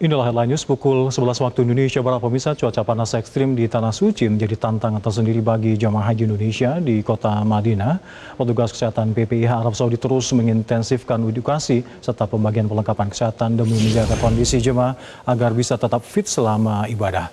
Inilah headline news pukul 11 waktu Indonesia Barat. Pemirsa, cuaca panas ekstrim di Tanah Suci menjadi tantangan tersendiri bagi jamaah haji Indonesia di kota Madinah. Petugas kesehatan PPIH Arab Saudi terus mengintensifkan edukasi serta pembagian perlengkapan kesehatan demi menjaga kondisi jemaah agar bisa tetap fit selama ibadah.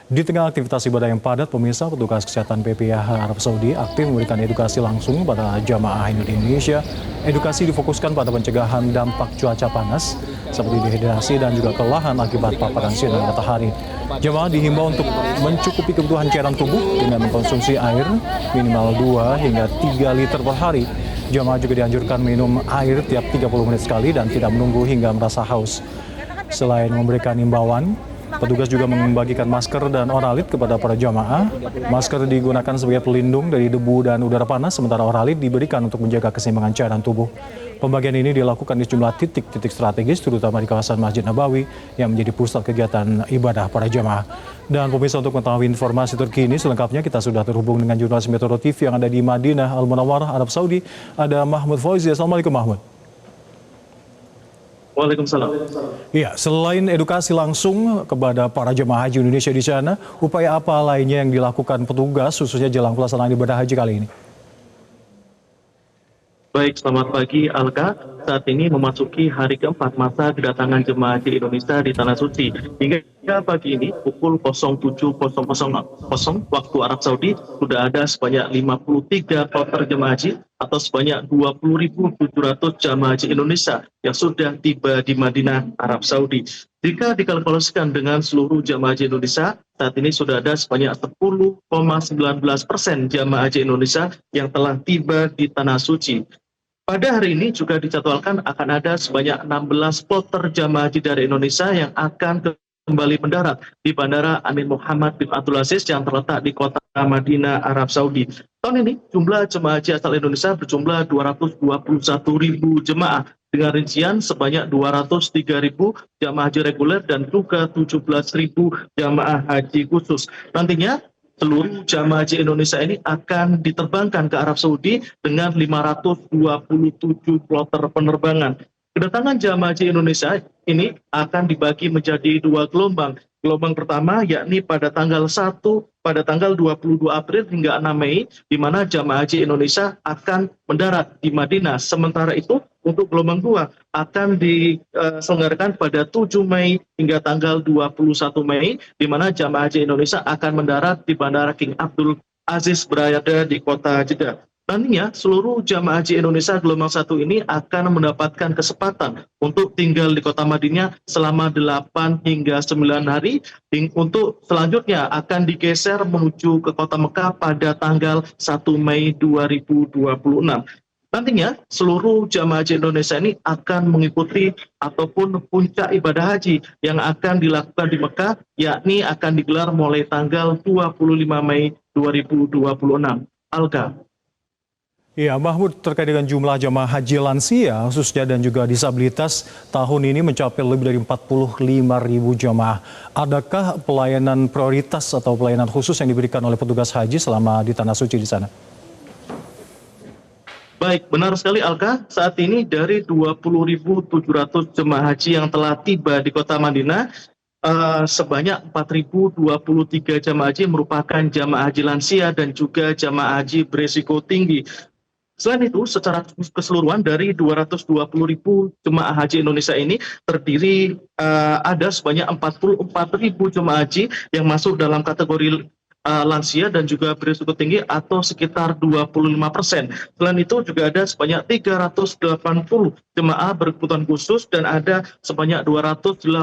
Di tengah aktivitas ibadah yang padat, pemirsa, petugas kesehatan PPIH Arab Saudi aktif memberikan edukasi langsung pada jamaah Indonesia. Edukasi difokuskan pada pencegahan dampak cuaca panas, seperti dehidrasi dan juga kelelahan akibat paparan sinar matahari. Jemaah dihimbau untuk mencukupi kebutuhan cairan tubuh dengan mengkonsumsi air minimal 2 hingga 3 liter per hari. Jemaah juga dianjurkan minum air tiap 30 menit sekali dan tidak menunggu hingga merasa haus. Selain memberikan imbauan, petugas juga membagikan masker dan oralit kepada para jamaah. Masker digunakan sebagai pelindung dari debu dan udara panas, sementara oralit diberikan untuk menjaga keseimbangan cairan tubuh. Pembagian ini dilakukan di sejumlah titik-titik strategis, terutama di kawasan Masjid Nabawi yang menjadi pusat kegiatan ibadah para jamaah. Dan pemirsa, untuk mengetahui informasi terkini selengkapnya, kita sudah terhubung dengan jurnalis Metro TV yang ada di Madinah Al Munawwarah, Arab Saudi. Ada Mahmud Fauzi. Assalamualaikum Mahmud. Waalaikumsalam. Iya, selain edukasi langsung kepada para jemaah haji Indonesia di sana, upaya apa lainnya yang dilakukan petugas khususnya jelang pelaksanaan ibadah haji kali ini? Baik, selamat pagi Alka. Saat ini memasuki hari keempat masa kedatangan jemaah haji Indonesia di Tanah Suci. Hingga pagi ini pukul 07.00 waktu Arab Saudi sudah ada sebanyak 53 kloter jemaah haji atau sebanyak 20.700 jemaah haji Indonesia yang sudah tiba di Madinah, Arab Saudi. Jika dikalkulasikan dengan seluruh jemaah haji Indonesia, saat ini sudah ada sebanyak 10,19% jemaah haji Indonesia yang telah tiba di Tanah Suci. Pada hari ini juga dijadwalkan akan ada sebanyak 16 kloter jamaah haji dari Indonesia yang akan kembali mendarat di Bandara Amir Muhammad bin Abdul Aziz yang terletak di kota Madinah, Arab Saudi. Tahun ini jumlah jemaah haji asal Indonesia berjumlah 221.000 jemaah dengan rincian sebanyak 203.000 jamaah haji reguler dan juga 17.000 jamaah haji khusus. Nantinya seluruh jamaah haji Indonesia ini akan diterbangkan ke Arab Saudi dengan 527 kloter penerbangan. Kedatangan jamaah haji Indonesia ini akan dibagi menjadi 2 gelombang. Gelombang pertama yakni pada tanggal 1 pada tanggal 22 April hingga 6 Mei, di mana jamaah haji Indonesia akan mendarat di Madinah. Sementara itu untuk gelombang 2 akan diselenggarakan pada 7 Mei hingga tanggal 21 Mei, di mana jamaah haji Indonesia akan mendarat di Bandara King Abdul Aziz berada di kota Jeddah. Nantinya seluruh jamaah haji Indonesia gelombang 1 ini akan mendapatkan kesempatan untuk tinggal di kota Madinah selama 8 hingga 9 hari. Untuk selanjutnya akan digeser menuju ke kota Mekah pada tanggal 1 Mei 2026. Nantinya seluruh jamaah haji Indonesia ini akan mengikuti ataupun puncak ibadah haji yang akan dilakukan di Mekah, yakni akan digelar mulai tanggal 25 Mei 2026. Alka. Ya, Mahmud, terkait dengan jumlah jamaah haji lansia khususnya dan juga disabilitas tahun ini mencapai lebih dari 45.000 jamaah. Adakah pelayanan prioritas atau pelayanan khusus yang diberikan oleh petugas haji selama di Tanah Suci di sana? Baik, benar sekali Alka. Saat ini dari 20.700 jemaah haji yang telah tiba di kota Madinah, sebanyak 4.023 jemaah haji merupakan jemaah haji lansia dan juga jemaah haji berisiko tinggi. Selain itu, secara keseluruhan dari 220.000 jemaah haji Indonesia ini terdiri ada sebanyak 44.000 jemaah haji yang masuk dalam kategori lansia dan juga berisiko tinggi atau sekitar 25%. Selain itu juga ada sebanyak 380 jemaah berkebutuhan khusus dan ada sebanyak 284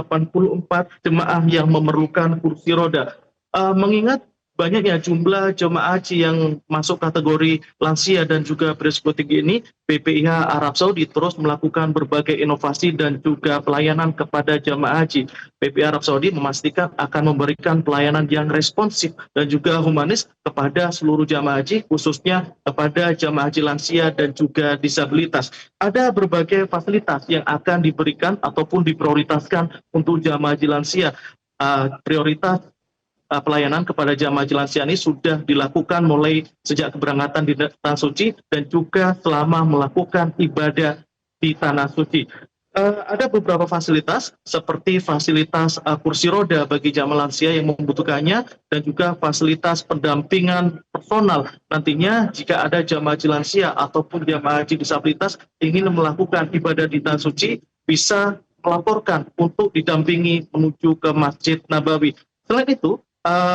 jemaah yang memerlukan kursi roda. Mengingat banyaknya jumlah jemaah haji yang masuk kategori lansia dan juga berisiko tinggi ini, PPIH Arab Saudi terus melakukan berbagai inovasi dan juga pelayanan kepada jemaah haji. PPIH Arab Saudi memastikan akan memberikan pelayanan yang responsif dan juga humanis kepada seluruh jemaah haji, khususnya kepada jemaah haji lansia dan juga disabilitas. Ada berbagai fasilitas yang akan diberikan ataupun diprioritaskan untuk jemaah haji lansia. Prioritas pelayanan kepada jamaah haji lansia ini sudah dilakukan mulai sejak keberangkatan di Tanah Suci dan juga selama melakukan ibadah di Tanah Suci. Ada beberapa fasilitas seperti fasilitas kursi roda bagi jamaah lansia yang membutuhkannya dan juga fasilitas pendampingan personal. Nantinya jika ada jamaah haji lansia ataupun jamaah haji disabilitas ingin melakukan ibadah di Tanah Suci bisa melaporkan untuk didampingi menuju ke Masjid Nabawi. Selain itu,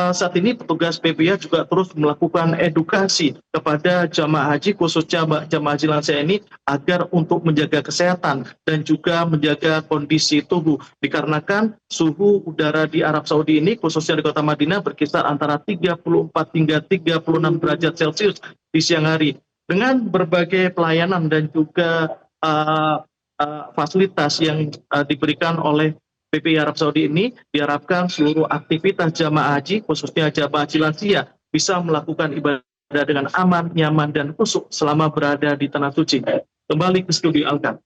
saat ini petugas PPIH juga terus melakukan edukasi kepada jamaah haji khususnya jamaah haji lansia ini agar untuk menjaga kesehatan dan juga menjaga kondisi tubuh dikarenakan suhu udara di Arab Saudi ini khususnya di kota Madinah berkisar antara 34 hingga 36 derajat Celcius di siang hari. Dengan berbagai pelayanan dan juga fasilitas yang diberikan oleh PPI Arab Saudi ini diharapkan seluruh aktivitas jamaah haji khususnya jamaah haji lansia bisa melakukan ibadah dengan aman, nyaman dan khusyuk selama berada di Tanah Suci. Kembali ke studio Alkan.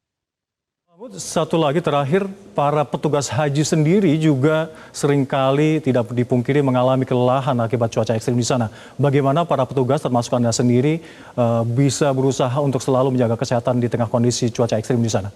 Satu lagi terakhir, para petugas haji sendiri juga seringkali tidak dipungkiri mengalami kelelahan akibat cuaca ekstrim di sana. Bagaimana para petugas termasuk Anda sendiri bisa berusaha untuk selalu menjaga kesehatan di tengah kondisi cuaca ekstrim di sana?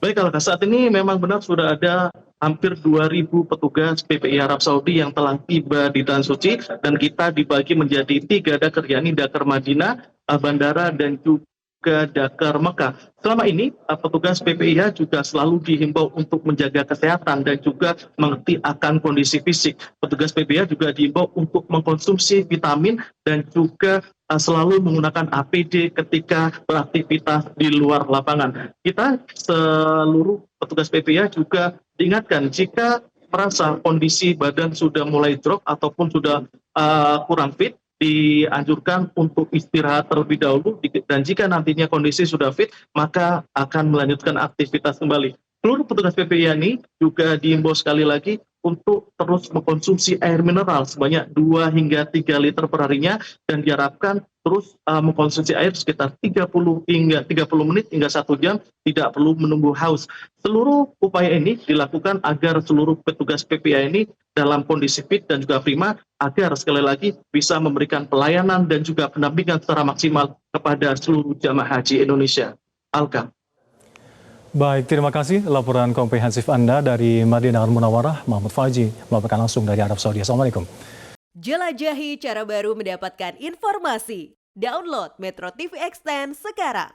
Baik, kalau saat ini memang benar sudah ada hampir 2.000 petugas PPI Arab Saudi yang telah tiba di Tanah Suci dan kita dibagi menjadi 3 dakar, yakni Dakar Madinah, bandara dan juga Dakar Mekah. Selama ini petugas PPIH juga selalu dihimbau untuk menjaga kesehatan dan juga mengerti akan kondisi fisik. Petugas PPIH juga dihimbau untuk mengkonsumsi vitamin dan juga selalu menggunakan APD ketika beraktivitas di luar lapangan. Kita seluruh petugas PPIH juga diingatkan jika merasa kondisi badan sudah mulai drop ataupun sudah kurang fit, dianjurkan untuk istirahat terlebih dahulu dan jika nantinya kondisi sudah fit maka akan melanjutkan aktivitas kembali. Seluruh petugas PPI ini juga diimbau sekali lagi untuk terus mengkonsumsi air mineral sebanyak 2 hingga 3 liter per harinya dan diharapkan terus mengkonsumsi air sekitar 30 menit hingga 1 jam, tidak perlu menunggu haus. Seluruh upaya ini dilakukan agar seluruh petugas PPI ini dalam kondisi fit dan juga prima agar sekali lagi bisa memberikan pelayanan dan juga pendampingan secara maksimal kepada seluruh jamaah haji Indonesia. Alka. Baik, terima kasih laporan komprehensif Anda dari Madinah Al-Munawwarah, Mahmud Faji, melaporkan langsung dari Arab Saudi. Assalamualaikum. Jelajahi cara baru mendapatkan informasi. Download Metro TV Extend sekarang.